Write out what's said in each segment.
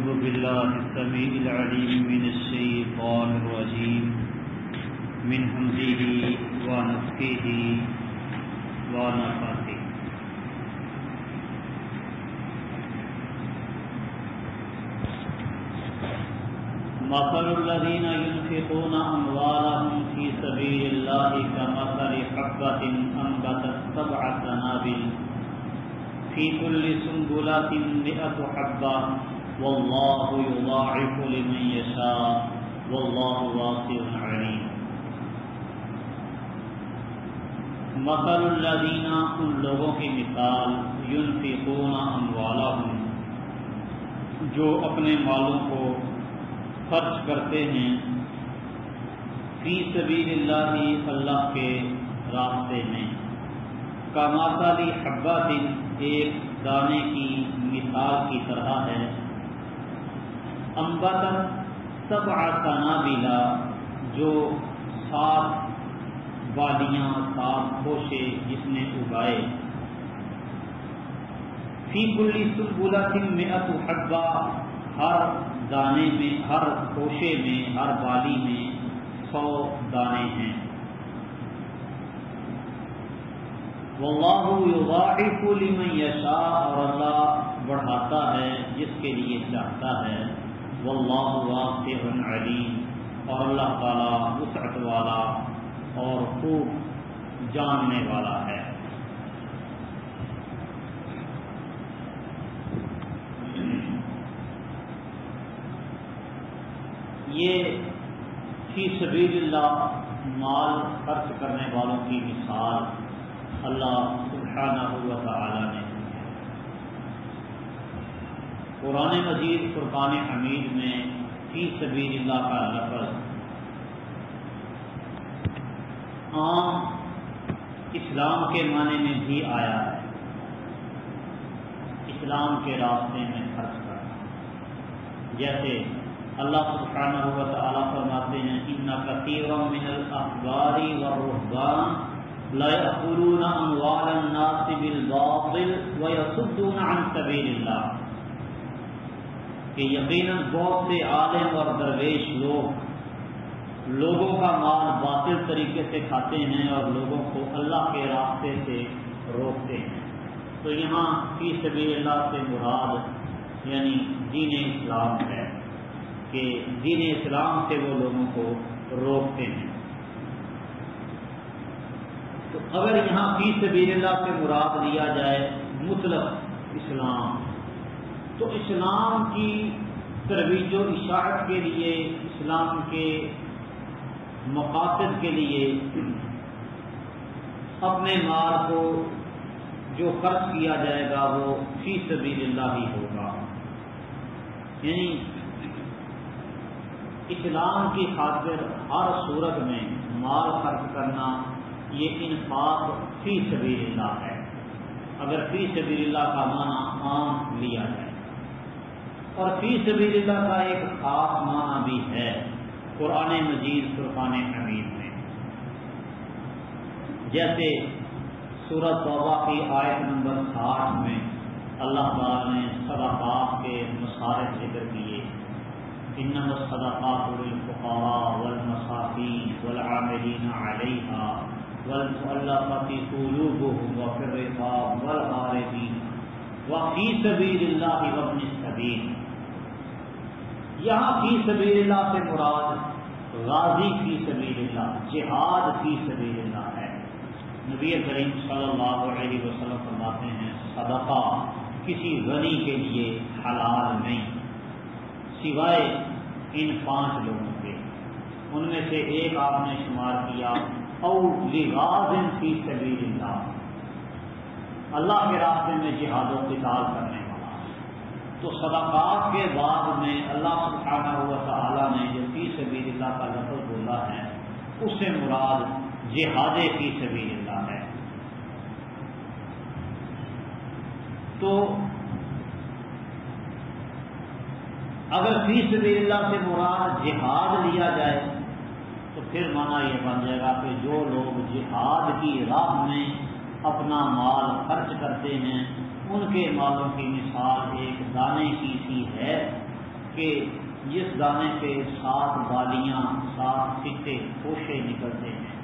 أعوذ بالله السميع العليم من الشيطان الرجيم من همزه ونفخه ونفثه مثل الذين ينفقون أموالهم في سبيل الله كمثل حبة أنبتت 7 سنابل في كل سنبلة 100 حبة والله يضاعف لمن يشاء والله واسع عليم. مثل الذين ان لوگوں کی مثال ينفقون اموالهم جو اپنے مالوں کو خرچ کرتے ہیں فی سبیل اللہ اللہ کے راستے میں کمثل حبۃ ایک دانے کی مثال کی طرح ہے انبتت 7 سنابل جو 7 بالیاں 7 خوشے جس نے اگائے فی کل سنبلۃ 100 حبۃ ہر دانے میں ہر خوشے میں ہر بالی میں 100 دانے ہیں واللہ یضاعف لمن یشاء اور اللہ بڑھاتا ہے جس کے لیے چاہتا ہے واللہ واسع علیم اور اللہ تعالی وسعت والا اور خوب جاننے والا ہے. یہ فی سبیل اللہ مال خرچ کرنے والوں کی مثال اللہ سبحانہ و تعالی نے قرآن مجید فرقان حمید میں فی سبیل اللہ کا لفظ عام اسلام کے معنی میں بھی آیا ہے، اسلام کے راستے میں خرچ کرنا. جیسے اللہ سبحانہ و تعالی فرماتے ہیں ان کثیرا من الاحبار والرهبان لا يأكلون اموال الناس بالباطل ويصدون عن سبيل الله کہ یقیناً بہت سے عالم اور درویش لوگوں کا مال باطل طریقے سے کھاتے ہیں اور لوگوں کو اللہ کے راستے سے روکتے ہیں. تو یہاں فی سبیل اللہ سے مراد یعنی دین اسلام ہے کہ دین اسلام سے وہ لوگوں کو روکتے ہیں. تو اگر یہاں فی سبیل اللہ سے مراد لیا جائے مطلق اسلام تو اسلام کی ترویج و اشاعت کے لیے اسلام کے مقاصد کے لیے اپنے مال کو جو خرچ کیا جائے گا وہ فی سبیل اللہ ہی ہوگا. یعنی اسلام کی خاطر ہر صورت میں مال خرچ کرنا یہ انفاق فی سبیل اللہ ہے اگر فی سبیل اللہ کا معنی عام لیا جائے. اور فی سبیل اللہ کا ایک خاص معنی بھی ہے قرآن مجید فرقان حمید میں. جیسے سورۃ توبہ کی آیت نمبر 60 میں اللہ تعالیٰ نے صدقات کے مصارف ذکر کیے انما الصدقات للفقراء والمساکین والعاملین علیہا والمؤلفۃ قلوبهم وفی الرقاب والغارمین وفی سبیل اللہ وابن السبیل. یہاں فی سبیل اللہ سے مراد غازی فی سبیل اللہ جہاد فی سبیل اللہ ہے. نبی کریم صلی اللہ علیہ وسلم فرماتے ہیں صدقہ کسی غنی کے لیے حلال نہیں سوائے ان 5 لوگوں کے. ان میں سے ایک آپ نے شمار کیا او لغاز فی سبیل اللہ اللہ کے راستے میں جہاد و قتال کرنے والا. تو صدقات کے بعد میں اللہ سبحانہ و تعالی نے جو فی سبیل اللہ کا لفظ بولا ہے اس سے مراد جہاد فی سبیل اللہ ہے. تو اگر فی سبیل اللہ سے مراد جہاد لیا جائے تو پھر معنی یہ بن جائے گا کہ جو لوگ جہاد کی راہ میں اپنا مال خرچ کرتے ہیں ان کے مالوں کی مثال ایک دانے کی سی ہے کہ جس دانے سے 7 بالیاں 7 سکے خوشے نکلتے ہیں،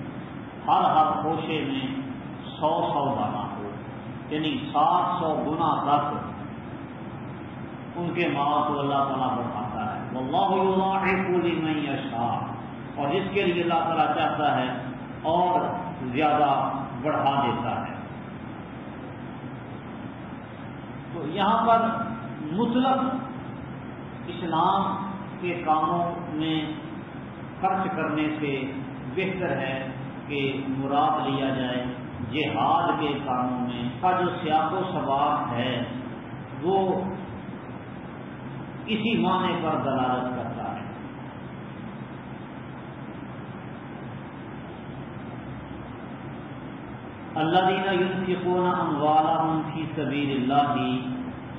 ہر خوشے میں 100 دانہ ہو، یعنی 700 گنا تک ان کے مال کو اللہ تعالیٰ بڑھاتا ہے۔ واللہ یضاعف لمن یشاء، اور جس کے لیے اللہ تعالیٰ چاہتا ہے اور زیادہ بڑھا دیتا ہے۔ تو یہاں پر مطلق اسلام کے کاموں میں خرچ کرنے سے بہتر ہے کہ مراد لیا جائے جہاد کے کاموں میں کا جو سیاق و سباق ہے وہ اسی معنی پر دلالت کرتا ہے۔ الذین ينفقون اموالهم فی سبیل اللہ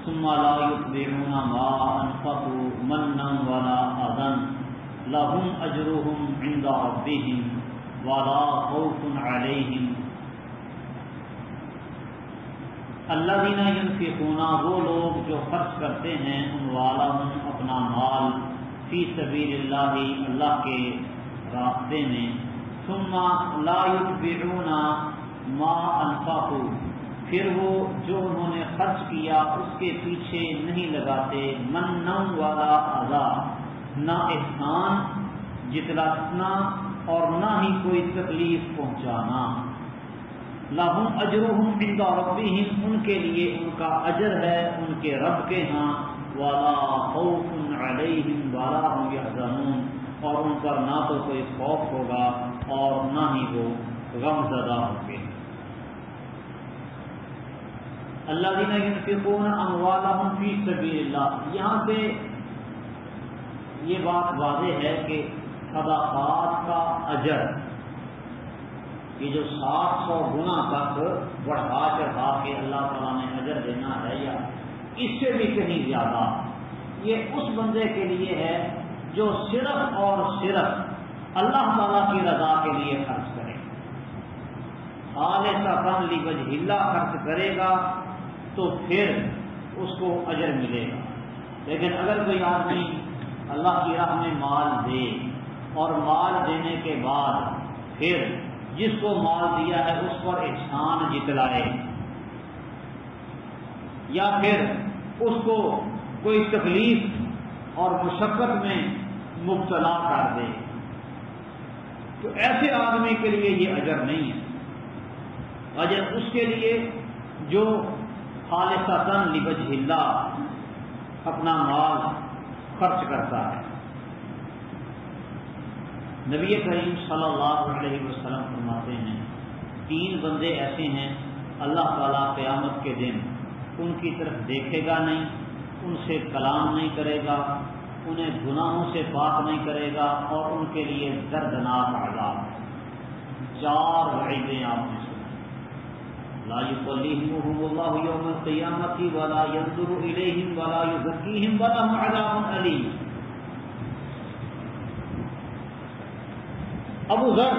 ثم لا يتبعون ما انفقوا منا ولا اذى لهم اجرهم عند ربهم ولا خوف عليهم۔ الذین ينفقون، وہ لوگ جو خرچ کرتے ہیں، اموالهم اپنا مال، فی سبیل اللہ اللہ کے راستے میں، ثم لا يتبعون ما انفقوا، پھر وہ جو انہوں نے خرچ کیا اس کے پیچھے نہیں لگاتے، منا ولا اذى، نہ احسان جتلانا اور نہ ہی کوئی تکلیف پہنچانا، لہم اجرہم عند ربہم، ان کے لیے ان کا اجر ہے ان کے رب کے ہاں، ولا خوف علیہم ولا هم یحزنون، اور ان پر نہ تو کوئی خوف ہوگا اور نہ ہی وہ غم زدہ ہوں گے۔ الذین ينفقون اموالهم فی سبیل اللہ، یہاں سے یہ بات واضح ہے کہ صدقات کا اجر، یہ جو 700 گنا تک بڑھا چڑھا کے اللہ تعالیٰ نے اجر دینا ہے یا اس سے بھی کہیں زیادہ، یہ اس بندے کے لیے ہے جو صرف اور صرف اللہ تعالیٰ کی رضا کے لیے خرچ کرے، خالصۃ لوجہ اللہ خرچ کرے گا تو پھر اس کو اجر ملے گا۔ لیکن اگر کوئی آدمی اللہ کی راہ میں مال دے اور مال دینے کے بعد پھر جس کو مال دیا ہے اس پر احسان جتلائے یا پھر اس کو کوئی تکلیف اور مشقت میں مبتلا کر دے، تو ایسے آدمی کے لیے یہ اجر نہیں ہے۔ اجر اس کے لیے جو خالصتاً لوجہ اللہ اپنا مال خرچ کرتا ہے۔ نبی کریم صلی اللہ علیہ وسلم فرماتے ہیں 3 بندے ایسے ہیں اللہ تعالیٰ قیامت کے دن ان کی طرف دیکھے گا نہیں، ان سے کلام نہیں کرے گا، انہیں گناہوں سے پاک نہیں کرے گا اور ان کے لیے دردناک عذاب ہے۔ 4 وعیدیں آپ نے سنی، لا یکلمهم اللہ یوم القیامۃ ولا ینظر الیہم ولا یزکیہم ولہم عذاب علیم۔ ابو ذر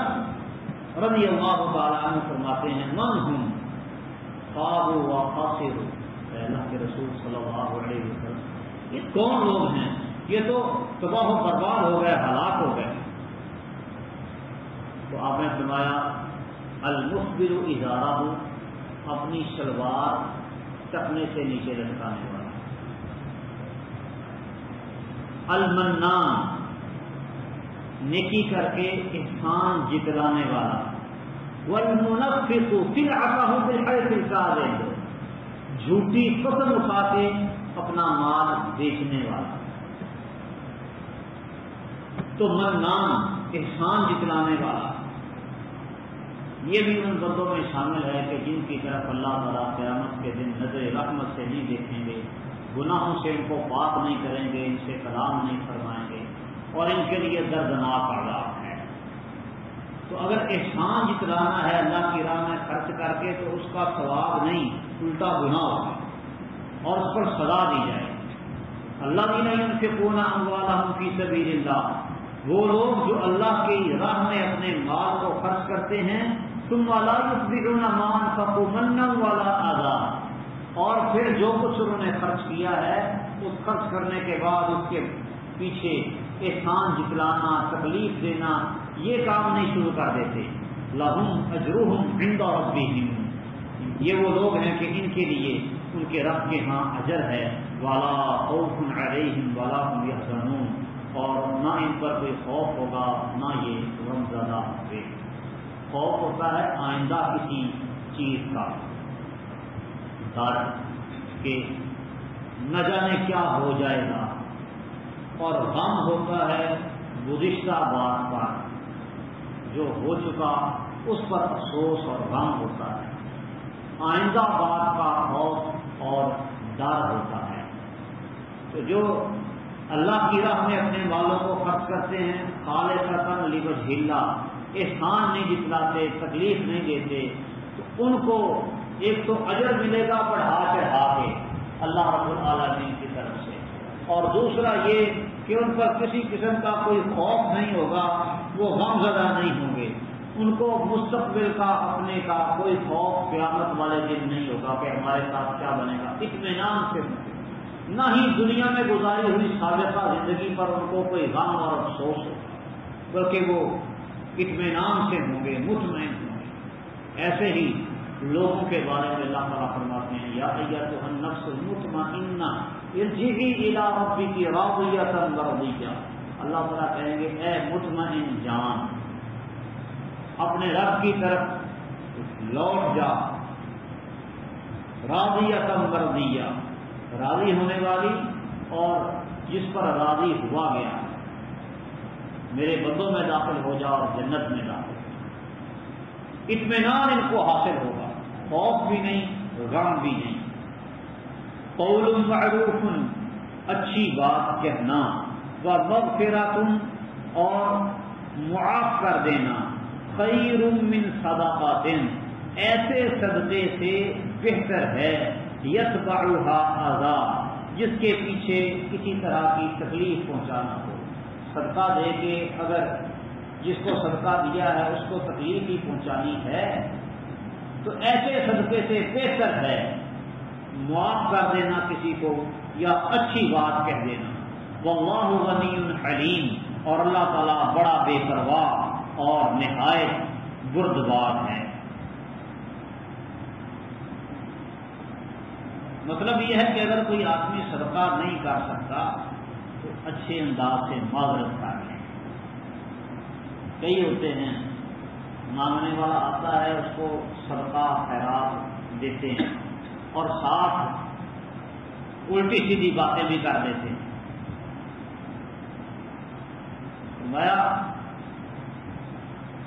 رضی اللہ تعالیٰ عنہ فرماتے ہیں من ہم خابوا وخسروا، اللہ کے رسول صلی اللہ علیہ وسلم یہ کون لوگ ہیں؟ یہ تو تباہ و برباد ہو گئے، ہلاک ہو گئے۔ تو آپ نے فرمایا المسبل ازارہ، اپنی شلوار ٹخنے سے نیچے لٹکانے والا، المنان نیکی کر کے احسان جتلانے والا، والمنفق سلعته بالحيث الكاذب، جھوٹی قسم اٹھا کے اپنا مال بیچنے والا۔ تو منان احسان جتلانے والا یہ بھی ان بندوں میں شامل ہے کہ جن کی طرف اللہ تعالیٰ قیامت کے دن نظر رحمت سے نہیں دیکھیں گے، گناہوں سے ان کو پاک نہیں کریں گے، ان سے کلام نہیں فرمائیں گے اور ان کے لیے دردناک عذاب ہے۔ تو اگر احسان جتلانا ہے اللہ کی راہ میں خرچ کر کے تو اس کا ثواب نہیں، الٹا گناہ ہوگا اور اس پر سزا دی جائے۔ الذین ينفقون اموالهم فی سبیل اللہ، وہ لوگ جو اللہ کی راہ میں اپنے مال کو خرچ کرتے ہیں، ثم لا یتبعون ما انفقوا منا ولا اذى، اور پھر جو کچھ انہوں نے خرچ کیا ہے اس خرچ کرنے کے بعد اس کے پیچھے احسان جتلانا، تکلیف دینا، یہ کام نہیں شروع کر دیتے۔ لہم اجرہم عند ربہم، یہ وہ لوگ ہیں کہ ان کے لیے ان کے رب کے ہاں اجر ہے۔ ولا خوف علیہم ولا هم یحزنون، اور نہ ان پر کوئی خوف ہوگا نہ یہ غمزدہ ہوں گے۔ خوف ہوتا ہے آئندہ کسی چیز کا ڈر کہ نہ جانے کیا ہو جائے گا، اور غم ہوتا ہے گزشتہ بات پر، جو ہو چکا اس پر افسوس اور غم ہوتا ہے۔ آئندہ بات کا خوف اور ڈر ہوتا ہے۔ تو جو اللہ کی راہ میں اپنے والوں کو خرچ کرتے ہیں خالصۃ لوجہ اللہ، احسان نہیں جتلاتے، تکلیف نہیں دیتے، تو ان کو ایک تو اجر ملے گا بڑھا چڑھا کے اللہ رب العالمین کی طرف سے، اور دوسرا یہ کہ ان پر کسی قسم کا کوئی خوف نہیں ہوگا، وہ غم زدہ نہیں ہوں گے، ان کو مستقبل کا اپنے کا کوئی خوف قیامت والے دن نہیں ہوگا کہ ہمارے ساتھ کیا بنے گا، اطمینان سے ہوں گے۔ نہ ہی دنیا میں گزاری ہوئی سابقہ زندگی پر ان کو کوئی غم اور افسوس ہوگا، بلکہ وہ اطمینان سے ہوں گے، مطمئن ہوں گے۔ ایسے ہی لوگوں کے بارے میں اللہ تعالیٰ فرماتے ہیں یا ایتھا النفس المطمئنہ ارجعی الی ربک راضیۃ مرضیہ، اللہ تعالیٰ کہیں گے اے مطمئن جان اپنے رب کی طرف لوٹ جا، راضیۃ مرضیہ، راضی ہونے والی اور جس پر راضی ہوا گیا، میرے بندوں میں داخل ہو جا اور جنت میں داخل ہو جا۔ اطمینان ان کو حاصل ہوگا، خوف بھی نہیں، غم بھی نہیں۔ قول معروف، اچھی بات کہنا، ومغفرۃ، اور معاف کر دینا، خیر من صدقات، ایسے صدقے سے بہتر ہے، یتبعها اذى، جس کے پیچھے کسی طرح کی تکلیف پہنچانا ہو۔ صدقہ دے کے اگر جس کو صدقہ دیا ہے اس کو تکلیف ہی پہنچانی ہے تو ایسے صدقے سے بہتر ہے معاف کر دینا کسی کو یا اچھی بات کہہ دینا۔ واللہ غنی حلیم، اور اللہ تعالیٰ بڑا بے پرواہ اور نہایت بردبار ہے۔ مطلب یہ ہے کہ اگر کوئی آدمی صدقہ نہیں کر سکتا تو اچھے انداز سے معذرت کر لیں۔ کئی ہوتے ہیں مانگنے والا آتا ہے اس کو صدقہ خیرات دیتے ہیں اور ساتھ الٹی سیدھی باتیں بھی کر دیتے ہیں۔ فرمایا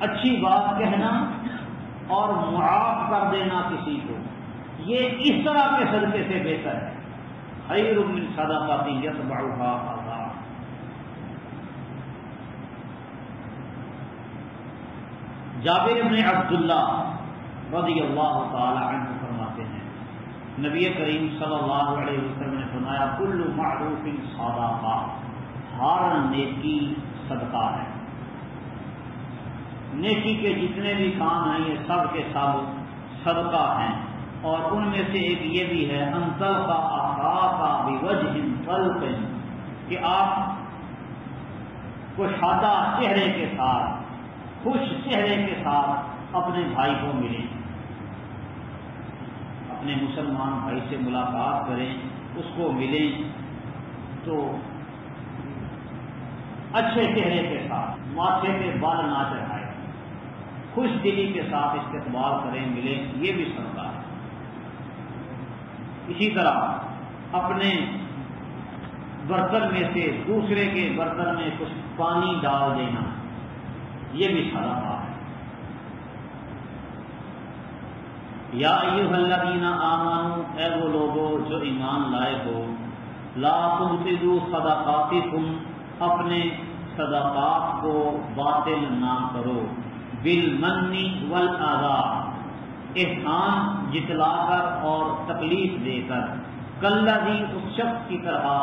اچھی بات کہنا اور معاف کر دینا کسی کو، یہ اس طرح کے صدقے سے بہتر ہے۔ خیر من صدقۃ یتبعها اذى۔ جابر بن عبداللہ رضی اللہ تعالی عنہ فرماتے ہیں نبی کریم صلی اللہ علیہ وسلم نے فرمایا کل معروف صدقہ، ہر نیکی صدقہ ہے۔ نیکی کے جتنے بھی کام ہیں یہ سب کے سب صدقہ ہیں، اور ان میں سے ایک یہ بھی ہے ان تلقى اخاك بوجه طلق، کہ آپ کشادہ چہرے کے ساتھ، خوش چہرے کے ساتھ اپنے بھائی کو ملیں، اپنے مسلمان بھائی سے ملاقات کریں، اس کو ملیں تو اچھے چہرے کے ساتھ، ماتھے پہ بال نہ چڑھائیں، خوش دلی کے ساتھ استقبال کریں، ملیں، یہ بھی صدقہ ہے۔ اسی طرح اپنے برتن میں سے دوسرے کے برتن میں کچھ پانی ڈال دینا، یہ بھی صدقہ ہے۔ یا ایھا الذین آمنوا، اے وہ لوگو جو ایمان لائے ہو، لا تبطلوا صدقاتکم، اپنے صدقات کو باطل نہ کرو، بالمن والاذی، احسان جتلا کر اور تکلیف دے کر، کالذی، اس شخص کی طرح،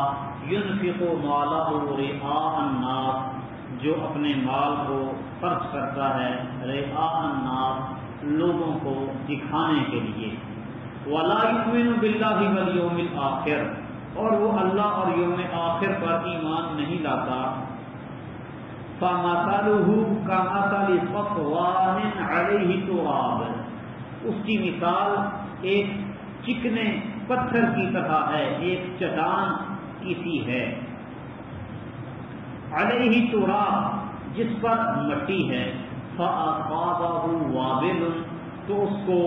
ينفق مالہ رئاء الناس، جو اپنے مال کو خرچ کرتا ہے رئاء الناس، لوگوں کو دکھانے کے لیے، ولا یؤمن باللہ والیوم الآخر، اور وہ اللہ اور یوم آخر پر ایمان نہیں لاتا، فَمَثَلُهُ كَمَثَلِ صَفْوَانٍ عَلَيْهِ تُرَابٌ، اس کی مثال ایک چکنے پتھر کی طرح ہے، ایک چٹان کی سی ہے، علیہ تراب جس پر مٹی ہے، فَأَصَابَهُ وَابِلٌ تو اس کو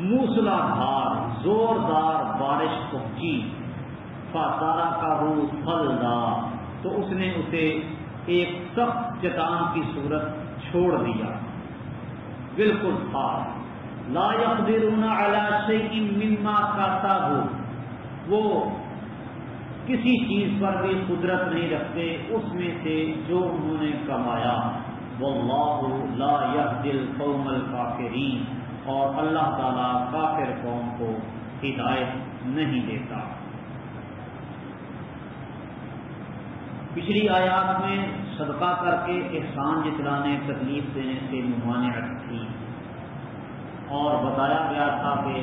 موسلا دھار زوردار بارش پہنچی، فَتَرَكَهُ صَلْدًا تو اس نے اسے ایک سخت چٹان کی صورت چھوڑ دیا، بالکل خاص، لا يقدرون على شيء مما كسبوا وہ کسی چیز پر بھی قدرت نہیں رکھتے اس میں سے جو انہوں نے کمایا، واللہ لا يهدي القوم الكافرین اور اللہ تعالیٰ کافر قوم کو ہدایت نہیں دیتا۔ پچھلی آیات میں صدقہ کر کے احسان جتلانے، تکلیف دینے سے ممانعت تھی، اور بتایا گیا تھا کہ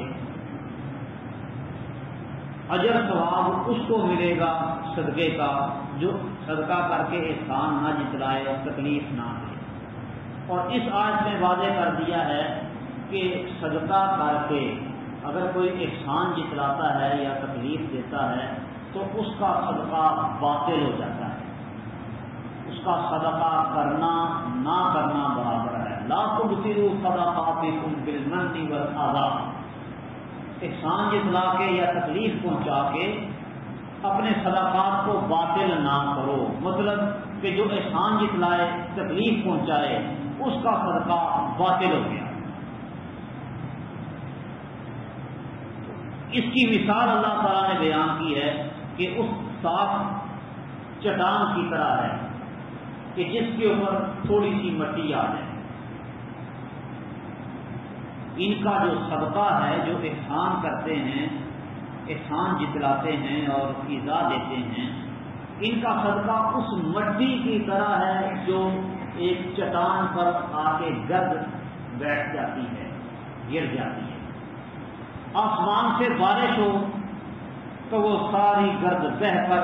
اجر ثواب اس کو ملے گا صدقے کا جو صدقہ کر کے احسان نہ جتلائے، تکلیف نہ دے۔ اور اس آیت میں واضح کر دیا ہے کہ صدقہ کر کے اگر کوئی احسان جتلاتا ہے یا تکلیف دیتا ہے تو اس کا صدقہ باطل ہو جاتا ہے، اس کا صدقہ کرنا نہ کرنا برابر ہے۔ لا تبطلوا صدقاتکم بالمن والاذى، احسان جتلا کے یا تکلیف پہنچا کے اپنے صدقات کو باطل نہ کرو، مطلب کہ جو احسان جتلائے، تکلیف پہنچائے، اس کا صدقہ باطل ہو گیا۔ اس کی مثال اللہ تعالیٰ نے بیان کی ہے کہ اس صاف چٹان کی طرح ہے کہ جس کے اوپر تھوڑی سی مٹی آ جائے۔ ان کا جو صدقہ ہے، جو احسان کرتے ہیں، احسان جتلاتے ہیں اور ایذا دیتے ہیں، ان کا صدقہ اس مٹی کی طرح ہے جو ایک چٹان پر آ کے گرد بیٹھ جاتی ہے، گر جاتی ہے۔ آسمان سے بارش ہو تو وہ ساری گرد بہہ کر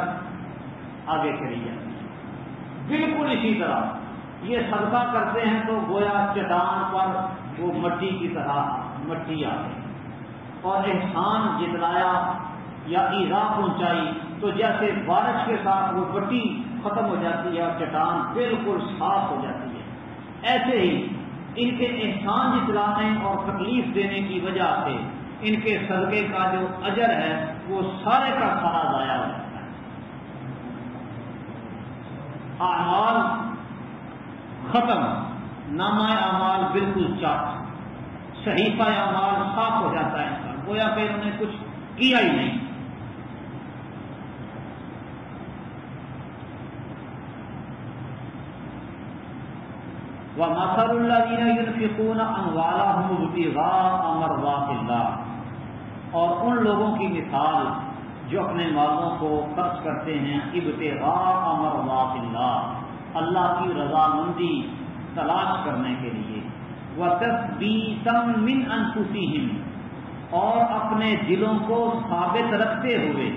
آگے چلی جاتی ہے۔ بالکل اسی طرح یہ صدقہ کرتے ہیں تو گویا چٹان پر وہ مٹی کی طرح مٹی آ گئی، اور احسان جتلایا یا ایذا پہنچائی تو جیسے بارش کے ساتھ وہ مٹی ختم ہو جاتی ہے اور چٹان بالکل صاف ہو جاتی ہے، ایسے ہی ان کے احسان جتلانے اور تکلیف دینے کی وجہ سے ان کے صدقے کا جو اجر ہے وہ سارے کا سارا ضائع ہو جاتا ہے۔ اعمال ختم، نامہ اعمال بالکل چاک، صحیفہ اعمال صاف ہو جاتا ہے انسان، گویا کہ انہوں نے کچھ کیا ہی نہیں۔ وَمَثَلُ الَّذِينَ يُنْفِقُونَ أَمْوَالَهُمُ ابْتِغَاءَ مَرْضَاتِ اللَّهِ، اور ان لوگوں کی مثال جو اپنے مالوں کو خرچ کرتے ہیں ابتغاء مرضات اللہ، اللہ کی رضامندی تلاش کرنے کے لیے، وَتَثْبِيتًا مِنْ أَنفُسِهِمْ، اور اپنے دلوں کو ثابت رکھتے ہوئے،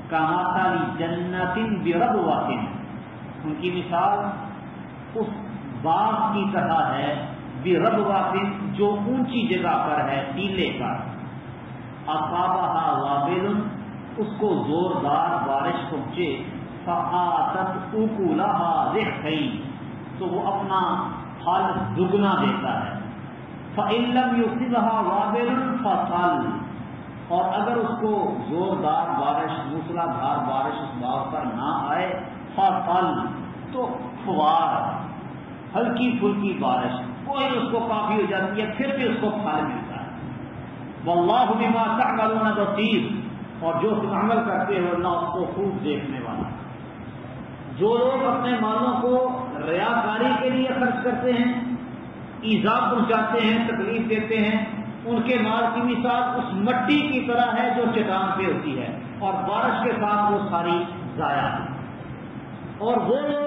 كَمَثَلِ جَنَّةٍ بِرَبْوَةٍ، ان کی مثال اس باغ کی طرح ہے، بربوۃ جو اونچی جگہ پر ہے، ٹیلے پر، اصابها وابل اس کو زوردار بارش پہنچے، فآتت اکلها ضعفین تو وہ اپنا پھل دگنا دیتا ہے، فإن لم يصبها وابل فصل، اور اگر اس کو زوردار بارش، موسلا دھار بارش اس باغ پر نہ آئے، فصل تو فوار، ہلکی پھلکی بارش، کوئی اس کو کافی ہو جاتی ہے، پھر بھی اس کو پھل ملتا ہے۔ واللہ بما تعملون بصیر، اور جو تم عمل کرتے ہو اللہ اس کو خوب دیکھنے والا۔ جو لوگ اپنے مالوں کو ریاکاری کے لیے خرچ کرتے ہیں، ایذا پہنچاتے ہیں، تکلیف دیتے ہیں، ان کے مال کی مثال اس مٹی کی طرح ہے جو چٹان پہ ہوتی ہے اور بارش کے ساتھ وہ ساری ضائع ہے۔ اور وہ لوگ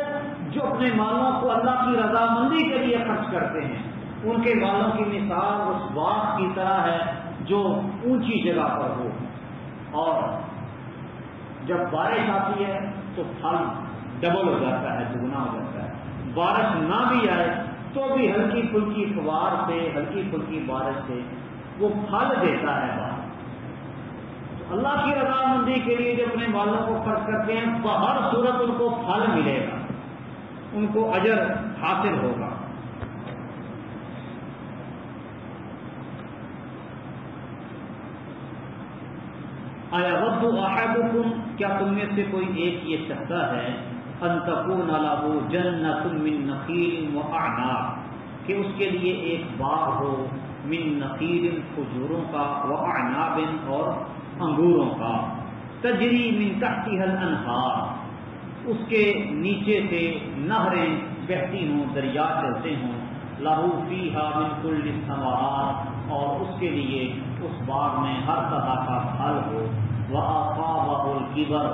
جو اپنے مالوں کو اللہ کی رضامندی کے لیے خرچ کرتے ہیں، ان کے مالوں کی مثال اس باغ کی طرح ہے جو اونچی جگہ پر ہو، اور جب بارش آتی ہے تو پھل ڈبل ہو جاتا ہے، دگنا ہو جاتا ہے۔ بارش نہ بھی آئے تو بھی ہلکی پھلکی فوار سے، ہلکی پھلکی بارش سے وہ پھل دیتا ہے باہر۔ تو اللہ کی رضامندی کے لیے جو اپنے مالوں کو خرچ کرتے ہیں، بہر صورت ان کو پھل ملے گا، ان کو اجر حاصل ہوگا۔ آیا ود احدکم، کیا تم میں سے کوئی ایک یہ چاہتا ہے ان تکون لہ جنۃ من نخیل واعناب، کہ اس کے لیے ایک باغ ہو من نخیل کھجوروں کا، واعناب اور انگوروں کا، تجری من تحتها الانہار، اس کے نیچے سے نہریں بہتی ہوں، دریا چلتے ہوں، لہ فیہا من کل الثمرات، اور اس کے لیے اس باغ میں ہر طرح کا پھل ہو، وَأَصَابَهُ الْكِبَرُ،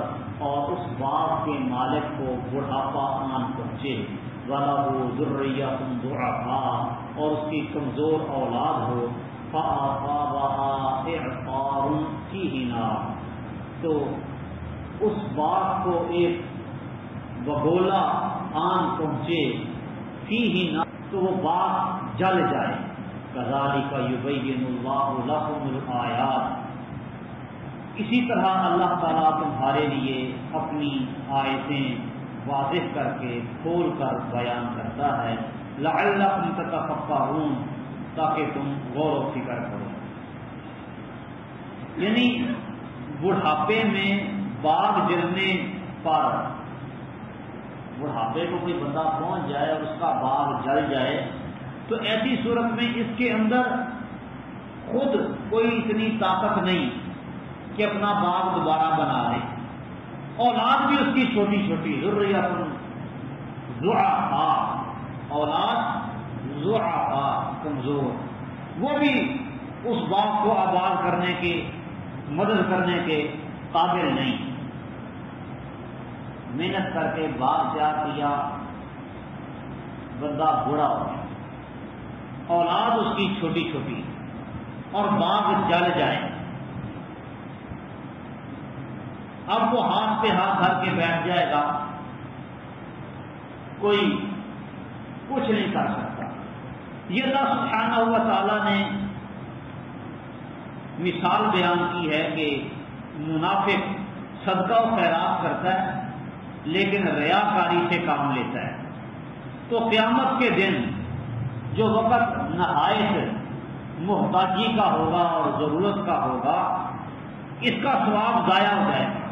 اور اس باغ کے مالک کو بڑھاپا آن پہنچے، وَلَهُ ذُرِّيَّةٌ ضُعَفَاء، اور اس کی کمزور اولاد ہو، فَأَصَابَهَا إِعْصَارٌ فِيهِ نَارٌ، تو اس باغ کو ایک بگولا آن پہنچے، فِيهِ نَارٌ، تو وہ باغ جل جائے۔ كَذَلِكَ يُبَيِّنُ اللَّهُ لَكُمُ الْآيَاتِ، اسی طرح اللہ تعالیٰ تمہارے لیے اپنی آیتیں واضح کر کے کھول کر بیان کرتا ہے، لعلکم تتفکرون، تاکہ تم غور و فکر کرو۔ یعنی بڑھاپے میں باغ جلنے پر، بڑھاپے کو کوئی بندہ پہنچ جائے اور اس کا باغ جل جائے، تو ایسی صورت میں اس کے اندر خود کوئی اتنی طاقت نہیں کہ اپنا باغ دوبارہ بنا لے، اولاد بھی اس کی چھوٹی چھوٹی، ذریۃ ضعفاء، اولاد ضعفاء کمزور، وہ بھی اس باغ کو آباد کرنے کی، مدد کرنے کے قابل نہیں۔ محنت کر کے باغ تیار کیا، بندہ بوڑھا ہو گیا، اولاد اس کی چھوٹی چھوٹی، اور باغ جل جائے، اب وہ ہاتھ پہ ہاتھ دھر کے بیٹھ جائے گا، کوئی کچھ نہیں کر سکتا۔ یہ اللہ سبحانہ و تعالیٰ نے مثال بیان کی ہے کہ منافق صدقہ و خیرات کرتا ہے لیکن ریاکاری سے کام لیتا ہے، تو قیامت کے دن جو وقت نہایت محتاجی کا ہوگا اور ضرورت کا ہوگا، اس کا ثواب ضائع ہو جائے گا۔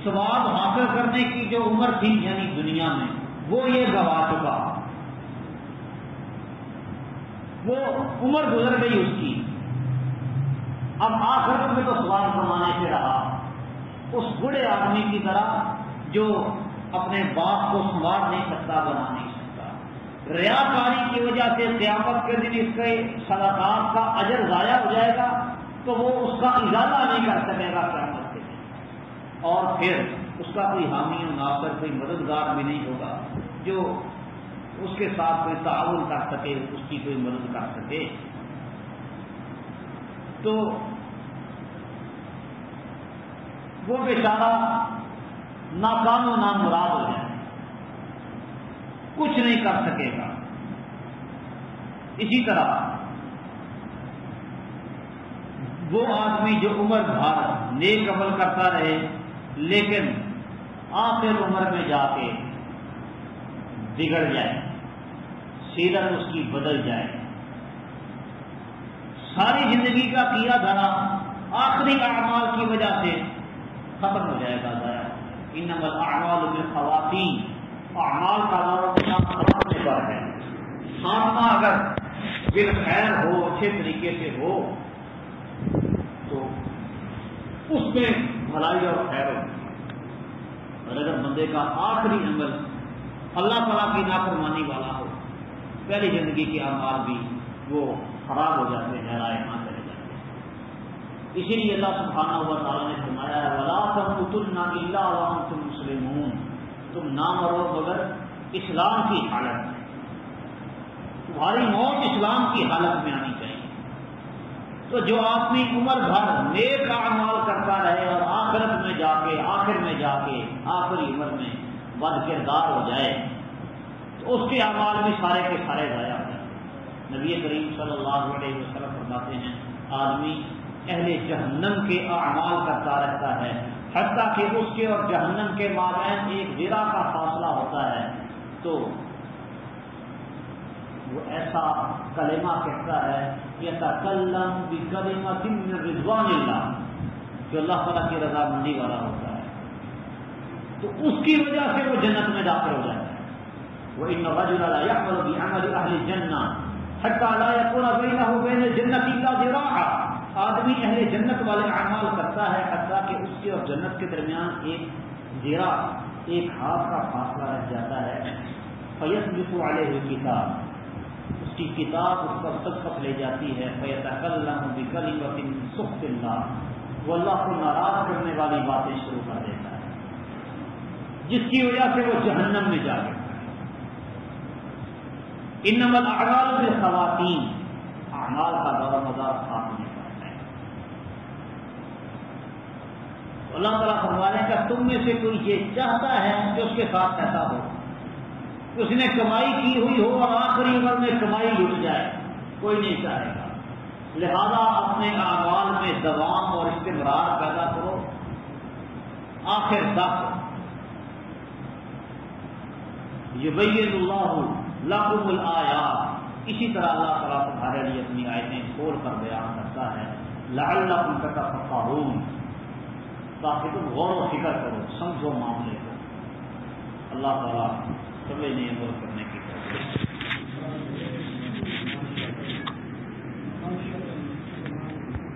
ثواب حاصل کرنے کی جو عمر تھی یعنی دنیا میں، وہ یہ گوا چکا، وہ عمر گزر گئی اس کی، اب آخرت میں تو ثواب کمانے سے رہا اس بوڑھے آدمی کی طرح جو اپنے باپ کو سنوار نہیں سکتا، بنا نہیں سکتا۔ ریاکاری کی وجہ سے قیامت کے دن اس کے صدقات کا اجر ضائع ہو جائے گا، تو وہ اس کا ازالہ نہیں کر سکے گا قیامت کے دن، اور پھر اس کا کوئی حامی و ناصر، کوئی مددگار بھی نہیں ہوگا جو اس کے ساتھ کوئی تعاون کر سکے، اس کی کوئی مدد کر سکے۔ تو وہ بیچارہ ناکام و نامراد ہو جائے، کچھ نہیں کر سکے گا۔ اسی طرح وہ آدمی جو عمر بھر نیک عمل کرتا رہے لیکن آخر عمر میں جا کے بگڑ جائے، سیرت اس کی بدل جائے، ساری زندگی کا کیا دھرا آخری اعمال کی وجہ سے ختم ہو جائے گا، ضائع۔ انما الاعمال بالخواتیم، اعمال کا خاتمے پر ہے، خاتمہ اگر بالخیر ہو، اچھے طریقے سے ہو تو اس میں بھلائی اور خیر ہوگی، اور اگر بندے کا آخری عمل اللہ تعالیٰ کی نافرمانی والا ہو، پہلی زندگی کے اعمال بھی وہ خراب ہو جاتے ہیں، رائے نہ چلے جاتے ہیں۔ اسی لیے اللہ سبحانہ و تعالیٰ نے فرمایا ہے وَلَا تَمُوتُنَّ إِلَّا وَأَنْتُمْ مُسْلِمُونَ، تم نہ مرو مگر اسلام کی حالت میں، تمہاری موت اسلام کی حالت میں آنی چاہیے۔ تو جو آدمی عمر بھر نیک اعمال کرتا رہے اور آخر میں جا کے آخری عمر میں بد کردار ہو جائے تو اس کے اعمال بھی سارے کے سارے ضائع ہو جائیں۔ نبی کریم صلی اللہ علیہ وسلم فرماتے ہیں آدمی اہل جہنم کے اعمال کرتا رہتا ہے حتیٰ کہ اس کے اور جہنم کے مابین ایک ذرا کا فاصلہ ہوتا ہے تو وہ ایسا کلمہ کہتا ہے یتکلم بکلمۃ من رضوان اللہ، جو اللہ تعالیٰ کی رضامندی والا ہوتا ہے، تو اس کی وجہ سے وہ جنت میں داخل ہو جاتا ہے۔ وَإِنَّ الرَّجُلَ لَا يَعْمَلُ بِعَمَلِ أَهْلِ الْجَنَّةِ حَتَّى لَا يَكُونَ بَيْنَهُ وَبَيْنَ الْجَنَّةِ إِلَّا ذِرَاعٌ، آدمی اہل جنت والے اعمال کرتا ہے حتیٰ کہ اس کے اور جنت کے درمیان ایک ذراع، ایک ہاتھ کا فاصلہ رہ جاتا ہے۔ فَيَسْبِقُ عَلَيْهِ الْكِتَابُ، اس کی کتاب اس پر سبقت لے جاتی ہے۔ فَيَتَكَلَّمُ بِكَلِمَةٍ مِّن سُخْطِ اللَّهِ، وہ اللہ کو ناراض کرنے والی باتیں شروع کر دیتا ہے جس کی وجہ سے وہ جہنم میں جا گیا۔ انما الاعمال بالخواتیم، اعمال کا دور و مدار خاتمے پر ہے۔ اللہ تعالیٰ فرمانے کا تم میں سے کوئی یہ چاہتا ہے کہ اس کے ساتھ ایسا ہو، اس نے کمائی کی ہوئی ہو اور آخری عمر میں کمائی لٹ جائے، کوئی نہیں چاہے گا۔ لہذا اپنے اعمال میں دوام اور استمرار پیدا کرو آخر تک۔ یبین اللہ لکم الآیات، اسی طرح اللہ تعالیٰ تمہارے لیے اپنی آیتیں کھول کر بیان کرتا ہے۔ لعلکم تتفکرون، تاکہ تم غور و فکر کرو، سمجھو معاملے کو۔ اللہ تعالیٰ سمجھنے اور کرنے کی کوشش